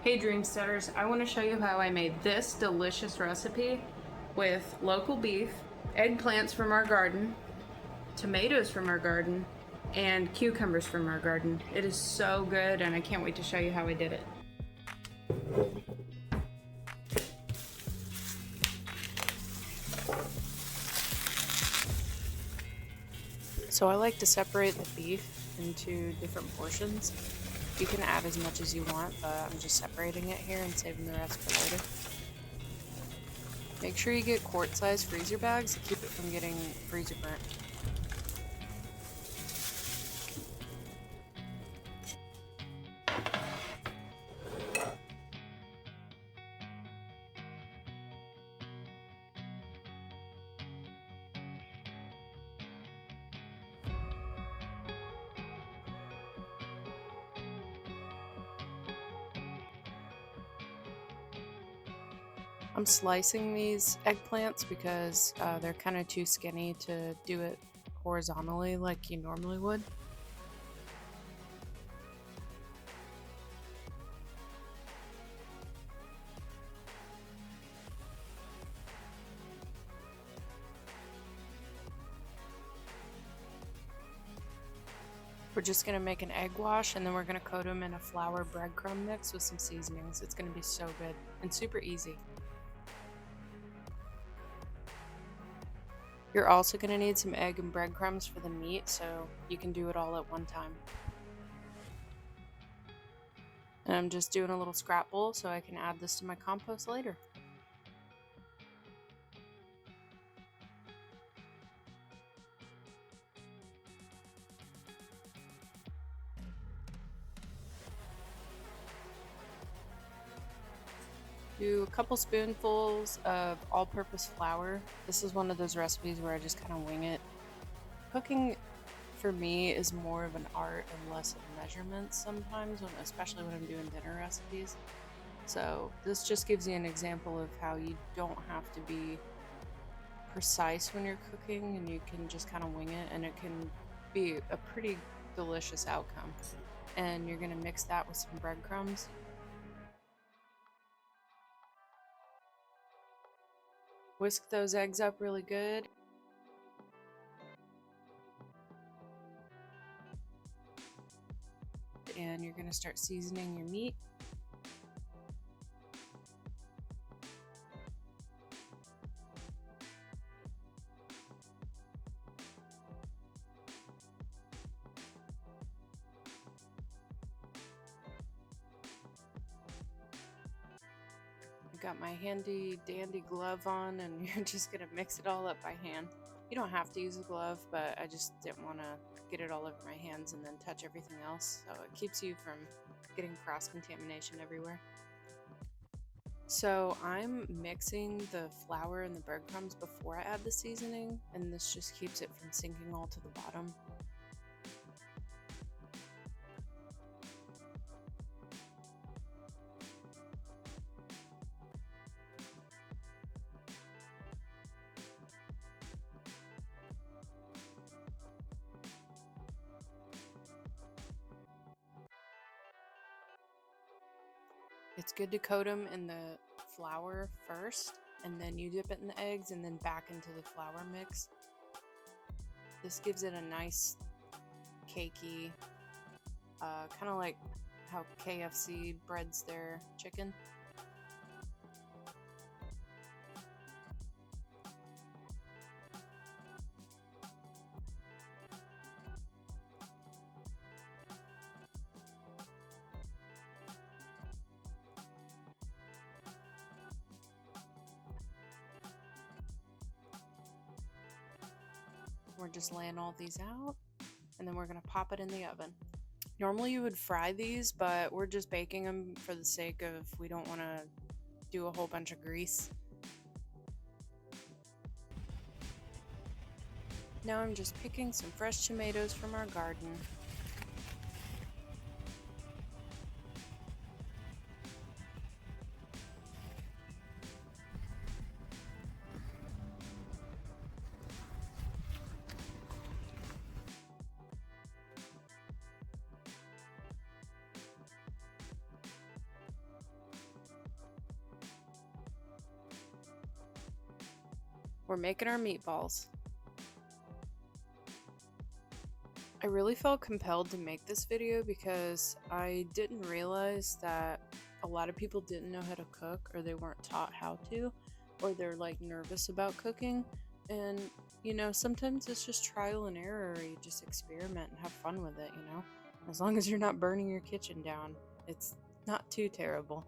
Hey Dreamsetters, I want to show you how I made this delicious recipe with local beef, eggplants from our garden, tomatoes from our garden, and cucumbers from our garden. It is so good and I can't wait to show you how I did it. So I like to separate the beef into different portions. You can add as much as you want, but I'm just separating it here and saving the rest for later. Make sure you get quart-sized freezer bags to keep it from getting freezer burnt. I'm slicing these eggplants because they're kind of too skinny to do it horizontally like you normally would. We're just going to make an egg wash and then we're going to coat them in a flour breadcrumb mix with some seasonings. It's going to be so good and super easy. You're also going to need some egg and breadcrumbs for the meat, so you can do it all at one time. And I'm just doing a little scrap bowl so I can add this to my compost later. Do a couple spoonfuls of all-purpose flour. This is one of those recipes where I just kind of wing it. Cooking for me is more of an art and less of measurements sometimes, especially when I'm doing dinner recipes. So this just gives you an example of how you don't have to be precise when you're cooking and you can just kind of wing it and it can be a pretty delicious outcome. And you're going to mix that with some breadcrumbs. Whisk those eggs up really good. And you're going to start seasoning your meat. I've got my handy dandy glove on and you're just going to mix it all up by hand. You don't have to use a glove, but I just didn't want to get it all over my hands and then touch everything else, so it keeps you from getting cross-contamination everywhere. So I'm mixing the flour and the breadcrumbs before I add the seasoning, and this just keeps it from sinking all to the bottom. It's good to coat them in the flour first, and then you dip it in the eggs and then back into the flour mix. This gives it a nice cakey, kind of like how KFC breads their chicken. We're just laying all these out, and then we're going to pop it in the oven. Normally you would fry these, but we're just baking them for the sake of we don't want to do a whole bunch of grease. Now I'm just picking some fresh tomatoes from our garden. We're making our meatballs. I really felt compelled to make this video because I didn't realize that a lot of people didn't know how to cook, or they weren't taught how to, or they're like nervous about cooking. And you know, sometimes it's just trial and error, or you just experiment and have fun with it, you know? As long as you're not burning your kitchen down, it's not too terrible.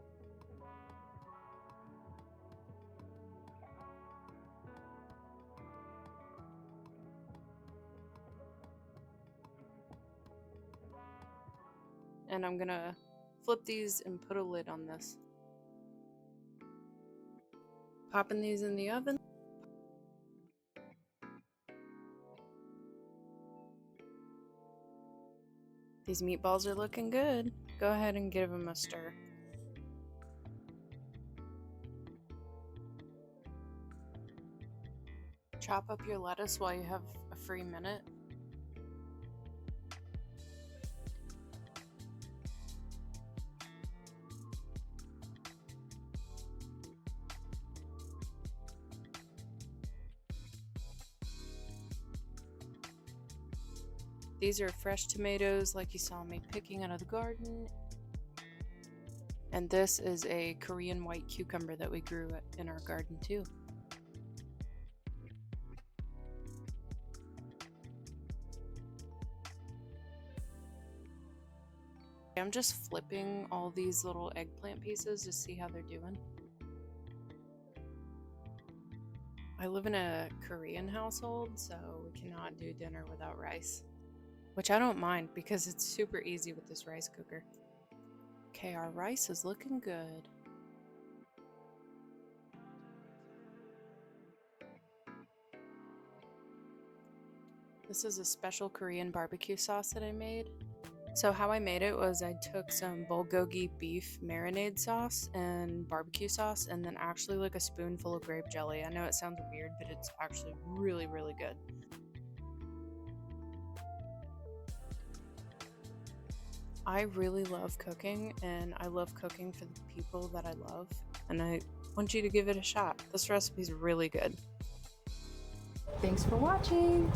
And I'm gonna flip these and put a lid on this. Popping these in the oven. These meatballs are looking good. Go ahead and give them a stir. Chop up your lettuce while you have a free minute. These are fresh tomatoes like you saw me picking out of the garden. And this is a Korean white cucumber that we grew in our garden too. I'm just flipping all these little eggplant pieces to see how they're doing. I live in a Korean household, so we cannot do dinner without rice. Which I don't mind because it's super easy with this rice cooker. Okay, our rice is looking good. This is a special Korean barbecue sauce that I made. So how I made it was I took some bulgogi beef marinade sauce and barbecue sauce, and then actually like a spoonful of grape jelly. I know it sounds weird, but it's actually really, really good. I really love cooking, and I love cooking for the people that I love, and I want you to give it a shot. This recipe is really good. Thanks for watching!